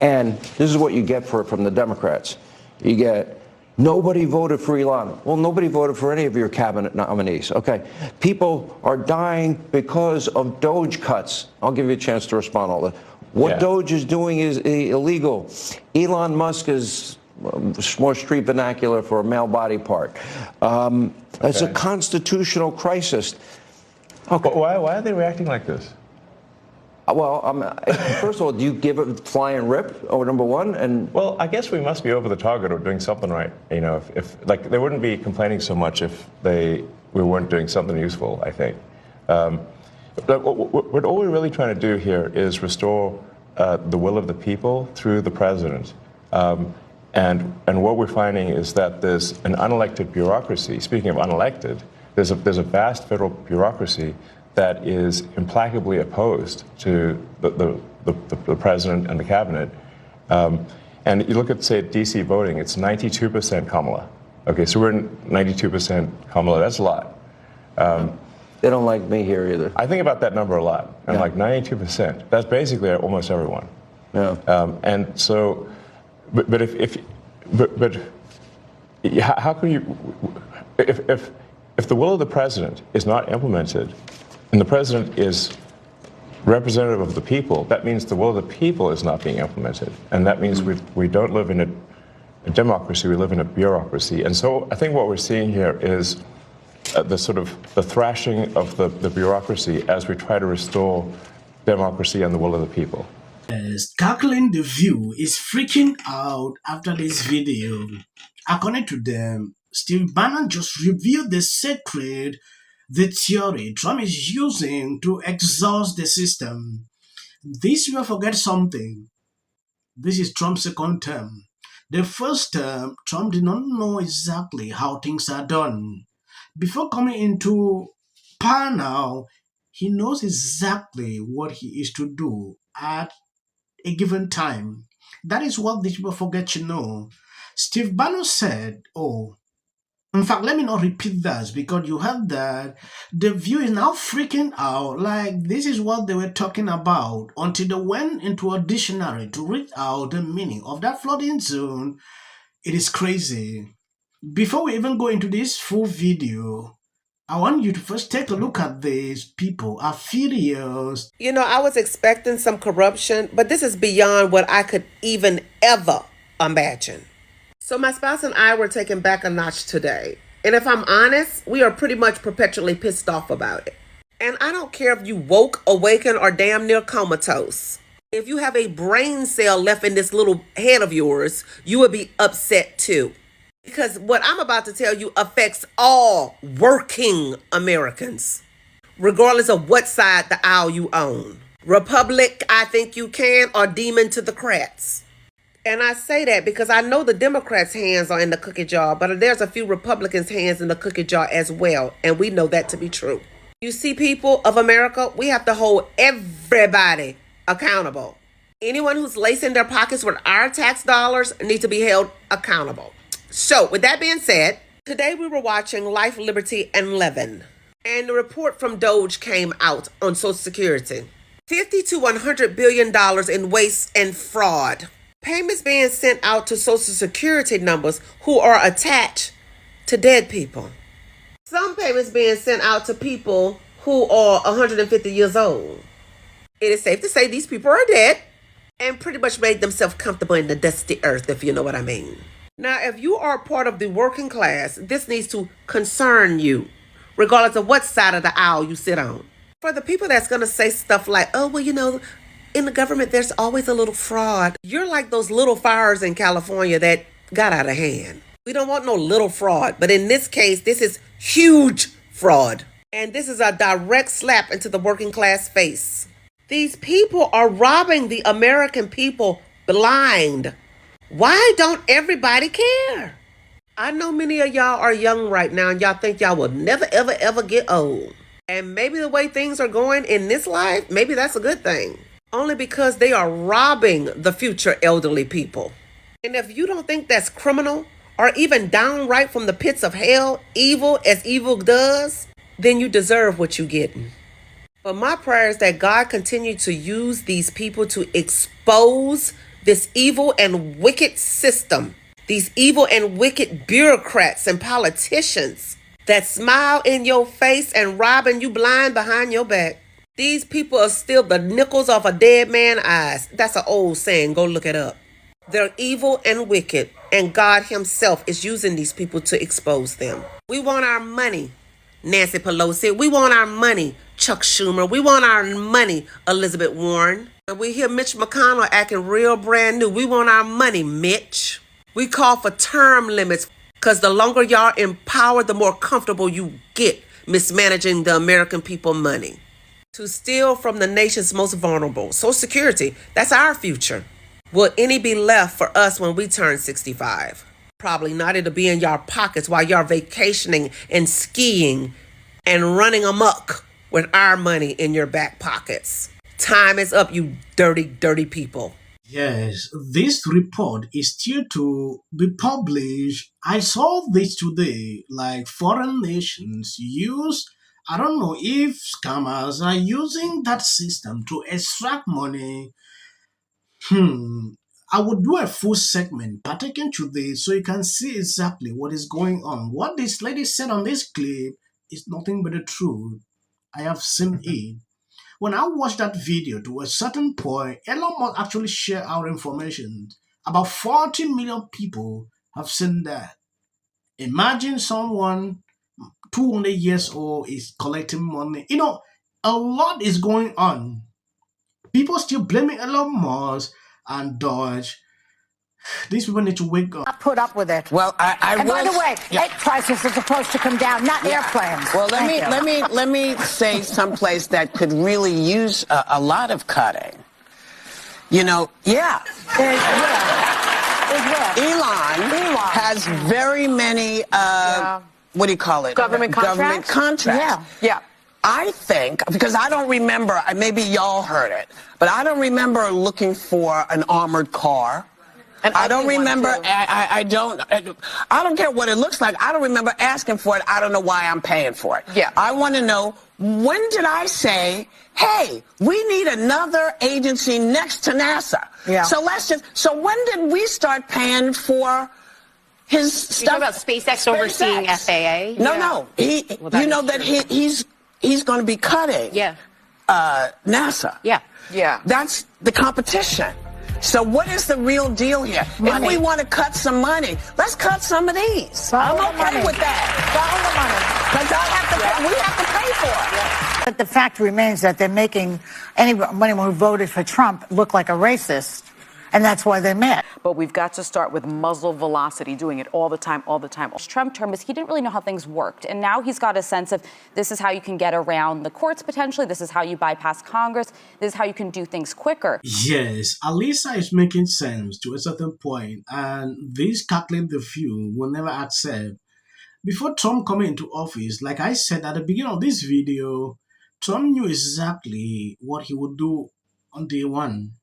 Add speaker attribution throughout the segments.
Speaker 1: And this is what you get for it from the Democrats. You get, nobody voted for Elon. Well, nobody voted for any of your cabinet nominees. Okay. People are dying because of Doge cuts. I'll give you a chance to respond to all that. What Doge is doing is illegal. Elon Musk is more street vernacular for a male body part. It's a constitutional crisis.
Speaker 2: Okay. Why are they reacting like this?
Speaker 1: Well, first of all, do you give it flying rip? Or number one, and
Speaker 2: well, I guess we must be over the target or doing something right. You know, if like they wouldn't be complaining so much if we weren't doing something useful. I think. But what all we're really trying to do here is restore the will of the people through the president. And what we're finding is that there's an unelected bureaucracy. Speaking of unelected, there's a vast federal bureaucracy that is implacably opposed to the president and the cabinet. And you look at, say, DC voting, it's 92% Kamala. Okay, so we're 92% Kamala. That's a lot.
Speaker 1: They don't like me here either.
Speaker 2: I think about that number a lot. I'm like 92%. That's basically almost everyone.
Speaker 1: Yeah.
Speaker 2: And so, but how can you, if the will of the president is not implemented, and the president is representative of the people, that means the will of the people is not being implemented. And that means we don't live in a democracy, we live in a bureaucracy. And so I think what we're seeing here is the thrashing of the bureaucracy as we try to restore democracy and the will of the people.
Speaker 3: Yes, Cackling the View is freaking out after this video. According to them, Steve Bannon just revealed the theory Trump is using to exhaust the system. This will forget something. This is Trump's second term. The first term, Trump did not know exactly how things are done. Before coming into power now, he knows exactly what he is to do at a given time. That is what these people forget to know. Steve Bannon said, in fact, let me not repeat that because you heard that. The View is now freaking out like this is what they were talking about until they went into a dictionary to read out the meaning of that flooding zone. It is crazy. Before we even go into this full video, I want you to first take a look at these people are furious.
Speaker 4: You know, I was expecting some corruption, but this is beyond what I could even ever imagine. So my spouse and I were taken back a notch today. And if I'm honest, we are pretty much perpetually pissed off about it. And I don't care if you woke, awakened, or damn near comatose. If you have a brain cell left in this little head of yours, you would be upset too. Because what I'm about to tell you affects all working Americans, regardless of what side the aisle you own. Republic, I think you can, or Demon to the Crats. And I say that because I know the Democrats' hands are in the cookie jar, but there's a few Republicans' hands in the cookie jar as well, and we know that to be true. You see, people of America, we have to hold everybody accountable. Anyone who's lacing their pockets with our tax dollars needs to be held accountable. So, with that being said, today we were watching Life, Liberty, and Levin. And the report from Doge came out on Social Security. $50 to $100 billion in waste and fraud. Payments being sent out to Social Security numbers who are attached to dead people. Some payments being sent out to people who are 150 years old. It is safe to say these people are dead and pretty much made themselves comfortable in the dusty earth, if you know what I mean. Now, if you are part of the working class, this needs to concern you, regardless of what side of the aisle you sit on. For the people that's going to say stuff like, oh, well, you know, in the government, there's always a little fraud. You're like those little fires in California that got out of hand. We don't want no little fraud. But in this case, this is huge fraud. And this is a direct slap into the working class face. These people are robbing the American people blind. Why don't everybody care? I know many of y'all are young right now and y'all think y'all will never, ever, ever get old. And maybe the way things are going in this life, maybe that's a good thing. Only because they are robbing the future elderly people. And if you don't think that's criminal or even downright from the pits of hell, evil as evil does, then you deserve what you're getting. But my prayer is that God continue to use these people to expose this evil and wicked system, these evil and wicked bureaucrats and politicians that smile in your face and robbing you blind behind your back. These people are still the nickels off a dead man's eyes. That's an old saying. Go look it up. They're evil and wicked, and God himself is using these people to expose them. We want our money, Nancy Pelosi. We want our money, Chuck Schumer. We want our money, Elizabeth Warren. And we hear Mitch McConnell acting real brand new. We want our money, Mitch. We call for term limits because the longer y'all in power, the more comfortable you get mismanaging the American people money. To steal from the nation's most vulnerable. Social Security, that's our future. Will any be left for us when we turn 65? Probably not. It'll be in your pockets while you're vacationing and skiing and running amok with our money in your back pockets. Time is up, you dirty, dirty people.
Speaker 3: Yes, this report is still to be published. I saw this today, like foreign nations use, I don't know if scammers are using that system to extract money. I would do a full segment partaking to this so you can see exactly what is going on. What this lady said on this clip is nothing but the truth. I have seen it. When I watched that video to a certain point, Elon Musk actually shared our information. About 40 million people have seen that. Imagine someone 200 years old is collecting money. A lot is going on. People still blaming Elon Musk and Doge. These people need to wake up.
Speaker 5: Put up with it.
Speaker 6: Well,
Speaker 5: and by the way, egg prices are supposed to come down, not airplanes.
Speaker 6: Well, let me say someplace that could really use a lot of cutting. Elon has very many what do you call it?
Speaker 5: Government contracts.
Speaker 6: Yeah. I think, because I don't remember, maybe y'all heard it, but I don't remember looking for an armored car.
Speaker 5: And
Speaker 6: I don't remember, I don't care what it looks like. I don't remember asking for it. I don't know why I'm paying for it.
Speaker 5: Yeah.
Speaker 6: I want to know, when did I say, hey, we need another agency next to NASA?
Speaker 5: Yeah.
Speaker 6: So when did we start paying for his stuff?
Speaker 7: You're talking about SpaceX overseeing FAA?
Speaker 6: No. He's going to be cutting NASA.
Speaker 5: Yeah.
Speaker 6: That's the competition. So what is the real deal here? If we want to cut some money, let's cut some of these. I'm okay with that. Because we have to pay for it.
Speaker 5: But the fact remains that they're making anyone who voted for Trump look like a racist. And that's why they're mad.
Speaker 8: But we've got to start with muzzle velocity, doing it all the time. Trump term is he didn't really know how things worked. And now he's got a sense of this is how you can get around the courts potentially. This is how you bypass Congress. This is how you can do things quicker.
Speaker 3: Yes, Alisa is making sense to a certain point, and this calculating the few will never accept. Before Trump coming into office, like I said at the beginning of this video, Trump knew exactly what he would do on day one.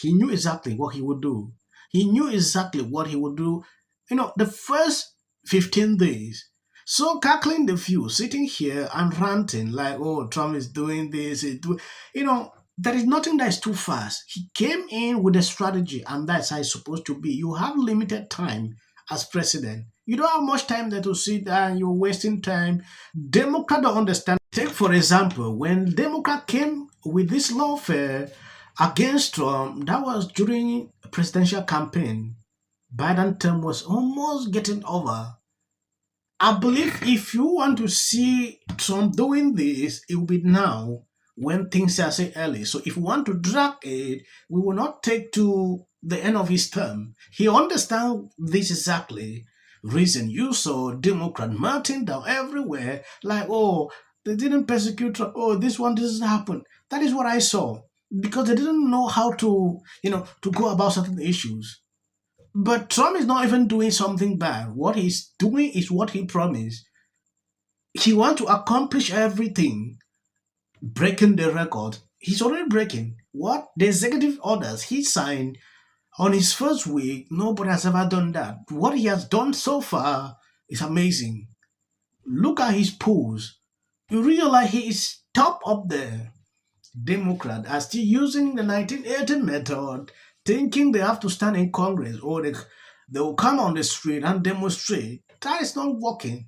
Speaker 3: He knew exactly what he would do. He knew exactly what he would do, the first 15 days. So cackling the few, sitting here and ranting like, oh, Trump is doing this. There is nothing that is too fast. He came in with a strategy, and that's how it's supposed to be. You have limited time as president. You don't have much time there to sit and you're wasting time. Democrats don't understand. Take, for example, when Democrat came with this lawfare against Trump, that was during a presidential campaign. Biden's term was almost getting over. I believe if you want to see Trump doing this, it will be now when things are so early. So if we want to drag it, we will not take to the end of his term. He understands this exactly. Reason you saw Democrat melting down everywhere, like, oh, they didn't persecute Trump. Oh, this one doesn't happen. That is what I saw. Because they didn't know how to go about certain issues. But Trump is not even doing something bad. What he's doing is what he promised. He wants to accomplish everything. Breaking the record. He's already breaking. What? The executive orders he signed on his first week, nobody has ever done that. What he has done so far is amazing. Look at his polls. You realize he is top up there. Democrats are still using the 1980 method thinking they have to stand in Congress or they will come on the street and demonstrate. That is not working.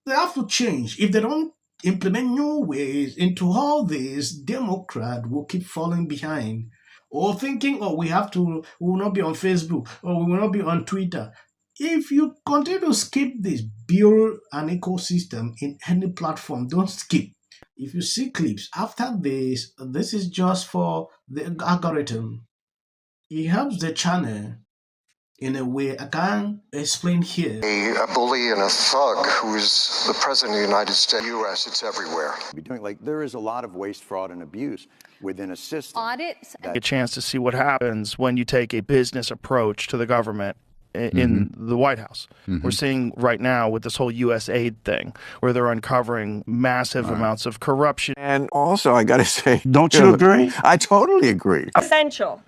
Speaker 3: They have to change. If they don't implement new ways into all this, Democrat will keep falling behind. Or thinking, oh, we will not be on Facebook, or we will not be on Twitter. If you continue to skip this, build an ecosystem in any platform. Don't skip. If you see clips after this is just for the algorithm. It helps the channel in a way I can't explain here.
Speaker 9: A bully and a thug who's the president of the United States, U.S., it's everywhere.
Speaker 10: There is a lot of waste, fraud, and abuse within a system.
Speaker 11: Audits. A chance to see what happens when you take a business approach to the government in the White House. We're seeing right now with this whole U.S. aid thing, where they're uncovering massive amounts of corruption.
Speaker 1: And also, I got to say,
Speaker 10: Don't you agree?
Speaker 1: I totally agree.
Speaker 12: Essential.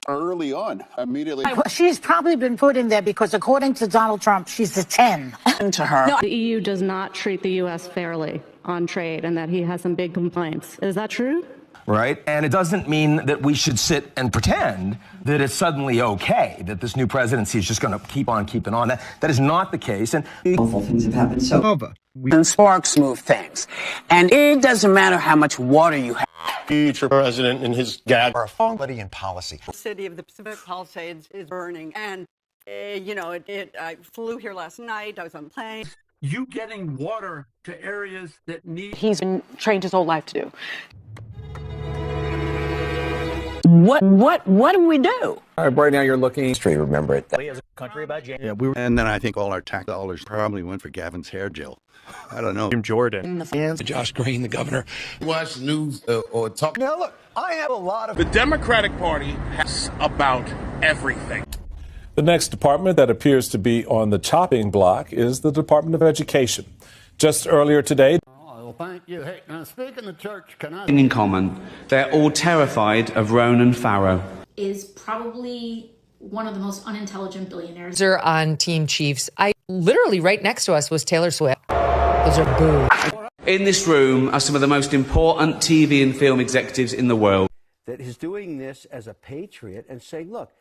Speaker 10: Early on, immediately.
Speaker 5: She's probably been put in there because, according to Donald Trump, she's a 10.
Speaker 6: To her.
Speaker 12: The EU does not treat the U.S. fairly on trade and that he has some big complaints. Is that true?
Speaker 13: Right? And it doesn't mean that we should sit and pretend that it's suddenly okay, that this new presidency is just going to keep on keeping on. That is not the case. And
Speaker 6: Awful things have happened. And sparks move things. And it doesn't matter how much water you have.
Speaker 10: Future president and his gag
Speaker 14: are somebody in policy.
Speaker 15: The city of the Pacific Palisades is burning. And, I flew here last night. I was on a plane.
Speaker 16: You getting water to areas that need...
Speaker 12: He's been trained his whole life to do.
Speaker 6: What do we do?
Speaker 14: Right now you're looking straight. Remember it.
Speaker 16: As a country about James.
Speaker 10: Yeah, and then I think all our tax dollars probably went for Gavin's hair gel. I don't know.
Speaker 11: Jim Jordan.
Speaker 14: Josh Green, the governor. Watch news or talk. Now look, I have a lot of...
Speaker 16: The Democratic Party has about everything.
Speaker 17: The next department that appears to be on the chopping block is the Department of Education. Just earlier today...
Speaker 16: Well, thank you. Hey, now speaking of church, can I...
Speaker 18: In common, they're all terrified of Ronan Farrow.
Speaker 19: Is probably one of the most unintelligent billionaires.
Speaker 20: They're on Team Chiefs. Literally right next to us was Taylor Swift. Those are boo.
Speaker 18: In this room are some of the most important TV and film executives in the world.
Speaker 21: That is doing this as a patriot and saying, look,